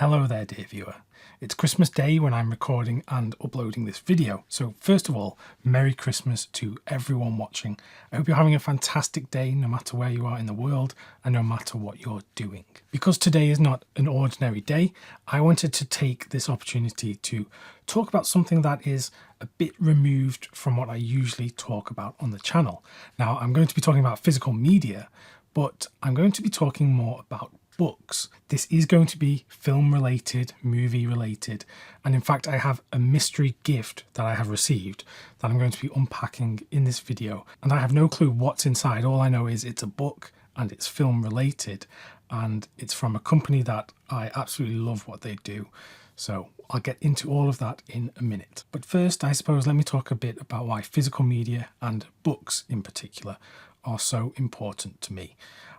Hello there, dear viewer. It's Christmas Day when I'm recording and uploading this video. So first of all, Merry Christmas to everyone watching. I hope you're having a fantastic day no matter where you are in the world and no matter what you're doing. Because today is not an ordinary day, I wanted to take this opportunity to talk about something that is a bit removed from what I usually talk about on the channel. Now, I'm going to be talking about physical media, but I'm going to be talking more about books. This is going to be film related, movie related, and in fact I have a mystery gift that I have received that I'm going to be unpacking in this video, and I have no clue what's inside. All I know is it's a book and it's film related, and it's from a company that I absolutely love what they do. So I'll get into all of that in a minute. But first, I suppose, let me talk a bit about why physical media and books in particular are so important to me.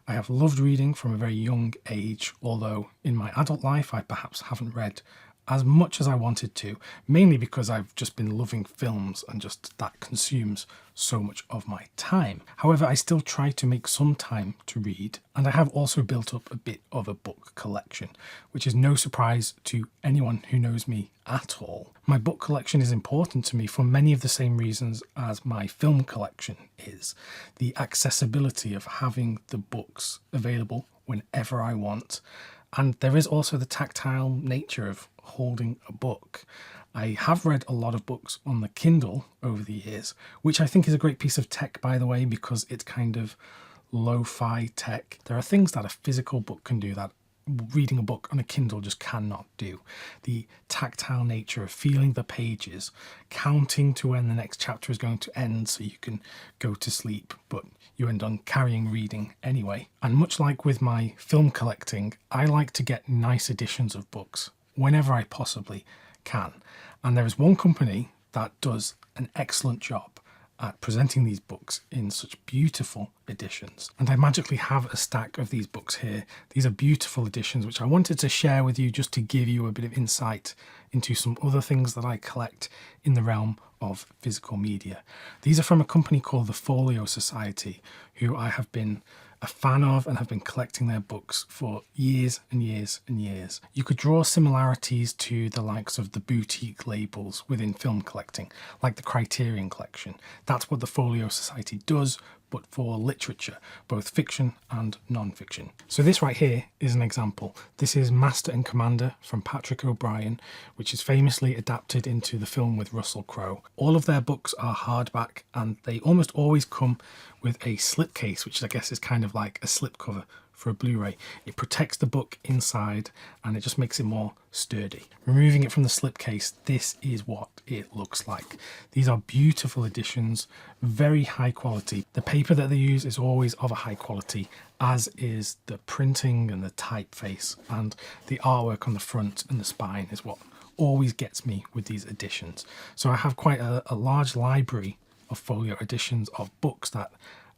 I have loved reading from a very young age, although in my adult life I perhaps haven't read as much as I wanted to, mainly because I've just been loving films and just that consumes so much of my time. However, I still try to make some time to read, and I have also built up a bit of a book collection, which is no surprise to anyone who knows me at all. My book collection is important to me for many of the same reasons as my film collection is. The accessibility of having the books available whenever I want, and there is also the tactile nature of holding a book. I have read a lot of books on the Kindle over the years, which I think is a great piece of tech, by the way, because it's kind of lo-fi tech. There are things that a physical book can do that reading a book on a Kindle just cannot do. The tactile nature of feeling the pages, counting to when the next chapter is going to end so you can go to sleep, but you end on carrying reading anyway. And much like with my film collecting, I like to get nice editions of books whenever I possibly can. And there is one company that does an excellent job at presenting these books in such beautiful editions. And I magically have a stack of these books here. These are beautiful editions, which I wanted to share with you just to give you a bit of insight into some other things that I collect in the realm of physical media. These are from a company called the Folio Society, who I have been a fan of and have been collecting their books for years and years and years. You could draw similarities to the likes of the boutique labels within film collecting, like the Criterion Collection. That's what the Folio Society does, but for literature, both fiction and non-fiction. So this right here is an example. This is Master and Commander from Patrick O'Brian, which is famously adapted into the film with Russell Crowe. All of their books are hardback, and they almost always come with a slipcase, which I guess is kind of like a slipcover for a Blu-ray. It protects the book inside and it just makes it more sturdy. Removing it from the slipcase, this is what it looks like. These are beautiful editions, very high quality. The paper that they use is always of a high quality, as is the printing and the typeface, and the artwork on the front and the spine is what always gets me with these editions. So I have quite a large library of folio editions of books that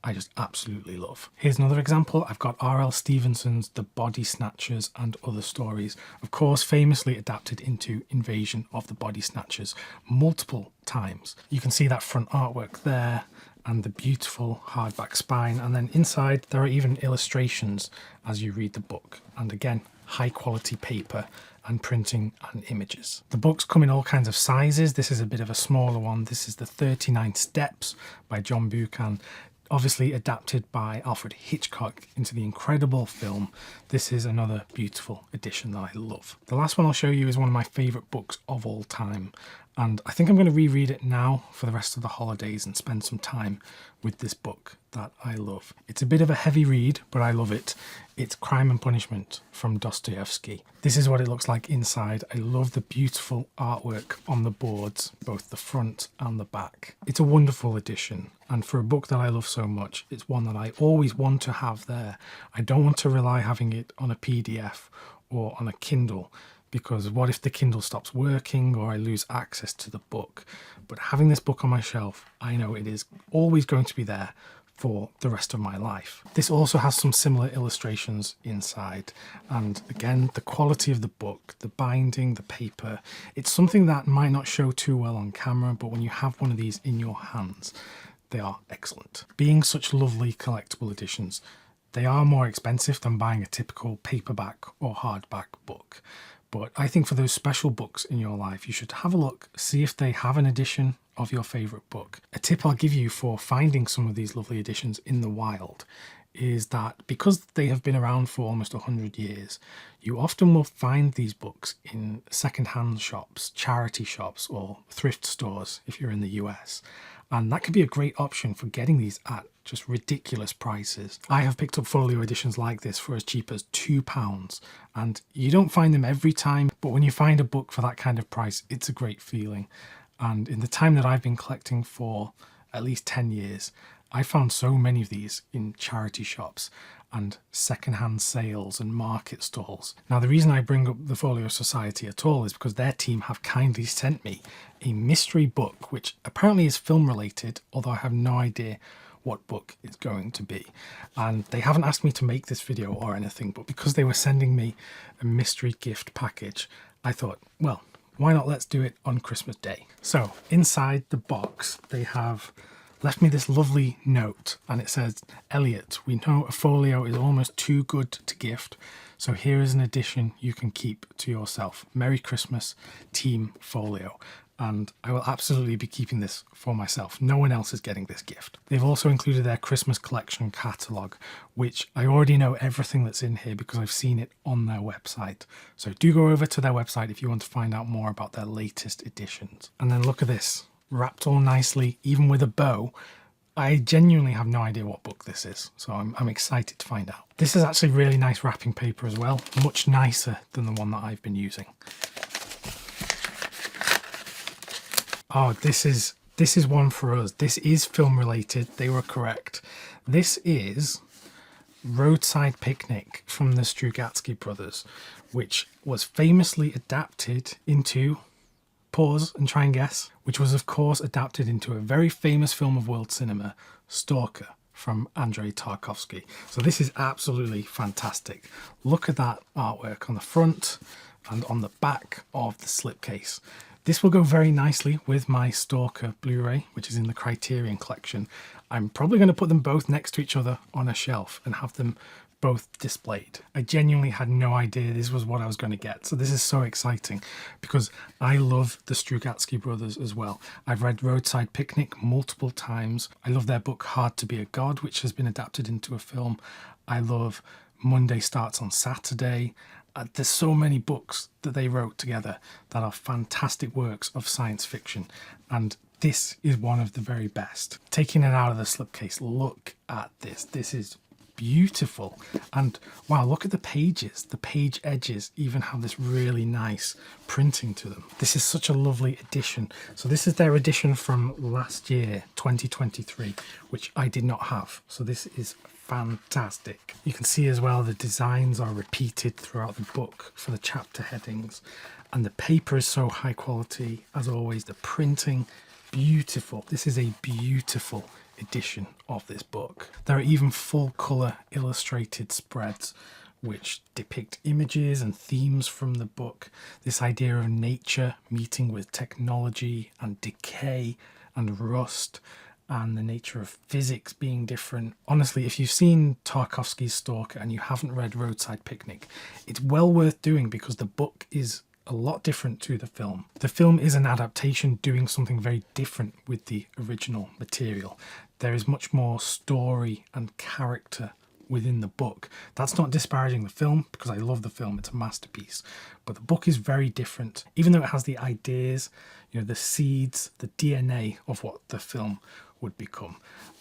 I just absolutely love. Here's another example. I've got R.L. Stevenson's The Body Snatchers and Other Stories, of course famously adapted into Invasion of the Body Snatchers multiple times. You can see that front artwork there and the beautiful hardback spine, and then inside there are even illustrations as you read the book, and again high quality paper and printing and images. The books come in all kinds of sizes. This is a bit of a smaller one. This is the 39 Steps by John Buchan, obviously adapted by Alfred Hitchcock into the incredible film. This is another beautiful edition that I love. The last one I'll show you is one of my favourite books of all time, and I think I'm going to reread it now for the rest of the holidays and spend some time with this book that I love. It's a bit of a heavy read, but I love it. It's Crime and Punishment from Dostoevsky. This is what it looks like inside. I love the beautiful artwork on the boards, both the front and the back. It's a wonderful edition, and for a book that I love so much, it's one that I always want to have there. I don't want to rely having it on a PDF or on a Kindle, because what if the Kindle stops working or I lose access to the book? But having this book on my shelf, I know it is always going to be there for the rest of my life. This also has some similar illustrations inside, and again the quality of the book, the binding, the paper, it's something that might not show too well on camera, but when you have one of these in your hands, they are excellent. Being such lovely collectible editions, they are more expensive than buying a typical paperback or hardback book, But I think for those special books in your life, you should have a look, see if they have an edition of your favourite book. A tip I'll give you for finding some of these lovely editions in the wild is that because they have been around for almost 100 years, you often will find these books in second-hand shops, charity shops, or thrift stores if you're in the US. And that could be a great option for getting these at just ridiculous prices. I have picked up folio editions like this for as cheap as £2, and you don't find them every time, but when you find a book for that kind of price, it's a great feeling. And in the time that I've been collecting for at least 10 years, I found so many of these in charity shops and secondhand sales and market stalls. Now, the reason I bring up the Folio Society at all is because their team have kindly sent me a mystery book, which apparently is film related, although I have no idea what book it's going to be. And they haven't asked me to make this video or anything, but because they were sending me a mystery gift package, I thought, well, why not let's do it on Christmas Day? So inside the box, they have left me this lovely note, and it says, "Elliot, we know a folio is almost too good to gift, so here is an edition you can keep to yourself. Merry Christmas, Team Folio." And I will absolutely be keeping this for myself. No one else is getting this gift. They've also included their Christmas collection catalogue, which I already know everything that's in here because I've seen it on their website. So do go over to their website if you want to find out more about their latest editions. And then look at this. Wrapped all nicely, even with a bow. I genuinely have no idea what book this is, so I'm excited to find out. This is actually really nice wrapping paper as well, much nicer than the one that I've been using. Oh, this is one for us. This is film related, they were correct. This is Roadside Picnic from the Strugatsky brothers, which was famously adapted into, pause and try and guess, which was of course adapted into a very famous film of world cinema, Stalker, from Andrei Tarkovsky. So this is absolutely fantastic. Look at that artwork on the front and on the back of the slipcase. This will go very nicely with my Stalker Blu-ray, which is in the Criterion collection. I'm probably going to put them both next to each other on a shelf and have them both displayed. I genuinely had no idea this was what I was going to get. So this is so exciting because I love the Strugatsky brothers as well. I've read Roadside Picnic multiple times. I love their book Hard to Be a God, which has been adapted into a film. I love Monday Starts on Saturday. There's so many books that they wrote together that are fantastic works of science fiction, and this is one of the very best. Taking it out of the slipcase, look at this. This is beautiful, and wow, look at the pages. The page edges even have this really nice printing to them. This is such a lovely edition. So this is their edition from last year, 2023, which I did not have. So this is fantastic. You can see as well the designs are repeated throughout the book for the chapter headings, and the paper is so high quality. As always, the printing, beautiful. This is a beautiful edition of this book. There are even full colour illustrated spreads which depict images and themes from the book. This idea of nature meeting with technology and decay and rust, and the nature of physics being different. Honestly, if you've seen Tarkovsky's Stalker and you haven't read Roadside Picnic, it's well worth doing because the book is a lot different to the film. The film is an adaptation doing something very different with the original material. There is much more story and character within the book. That's not disparaging the film because I love the film, it's a masterpiece. But the book is very different, even though it has the ideas, you know, the seeds, the DNA of what the film would become.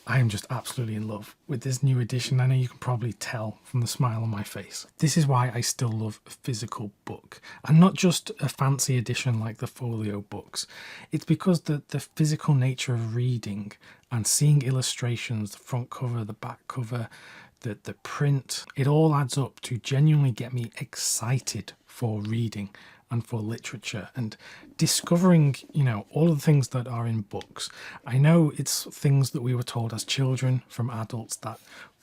I am just absolutely in love with this new edition. I know you can probably tell from the smile on my face. This is why I still love a physical book, and not just a fancy edition like the folio books. It's because the physical nature of reading and seeing illustrations, the front cover, the back cover, the print, it all adds up to genuinely get me excited for reading and for literature and discovering, you know, all of the things that are in books. I know it's things that we were told as children from adults that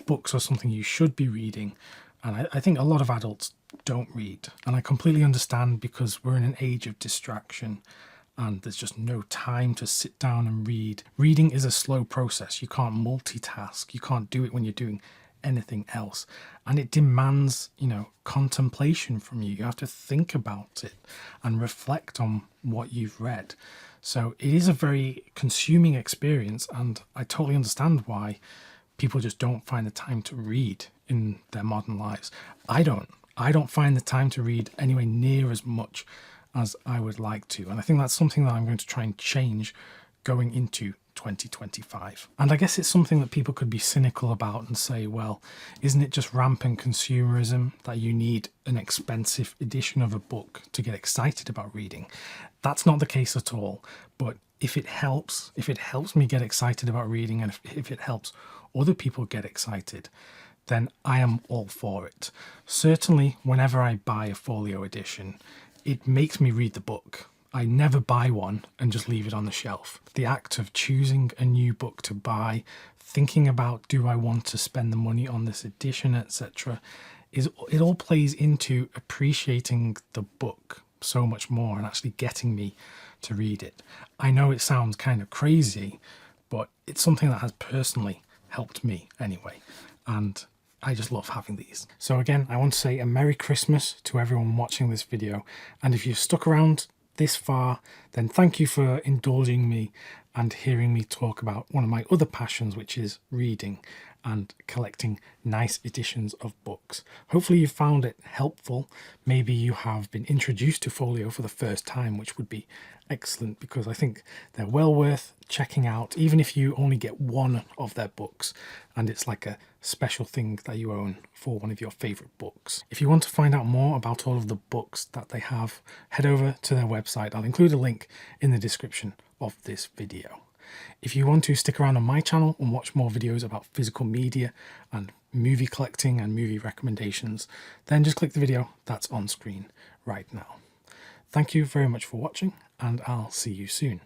books are something you should be reading, and I think a lot of adults don't read, and I completely understand because we're in an age of distraction and there's just no time to sit down and read. Reading is a slow process. You can't multitask. You can't do it when you're doing anything else. And it demands, contemplation from you. You have to think about it and reflect on what you've read. So it is a very consuming experience, and I totally understand why people just don't find the time to read in their modern lives. I don't find the time to read anywhere near as much as I would like to. And I think that's something that I'm going to try and change going into 2025. And I guess it's something that people could be cynical about and say, well, isn't it just rampant consumerism that you need an expensive edition of a book to get excited about reading? That's not the case at all. But if it helps me get excited about reading, and if it helps other people get excited, then I am all for it. Certainly, whenever I buy a folio edition, it makes me read the book. I never buy one and just leave it on the shelf. The act of choosing a new book to buy, thinking about, do I want to spend the money on this edition, etc., it all plays into appreciating the book so much more and actually getting me to read it. I know it sounds kind of crazy, but it's something that has personally helped me anyway. And I just love having these. So again, I want to say a Merry Christmas to everyone watching this video. And if you've stuck around this far, then thank you for indulging me and hearing me talk about one of my other passions, which is reading and collecting nice editions of books. Hopefully you found it helpful. Maybe you have been introduced to Folio for the first time, which would be excellent, because I think they're well worth checking out, even if you only get one of their books and it's like a special thing that you own for one of your favorite books. If you want to find out more about all of the books that they have, head over to their website. I'll include a link in the description of this video. If you want to stick around on my channel and watch more videos about physical media and movie collecting and movie recommendations, then just click the video that's on screen right now. Thank you very much for watching, and I'll see you soon.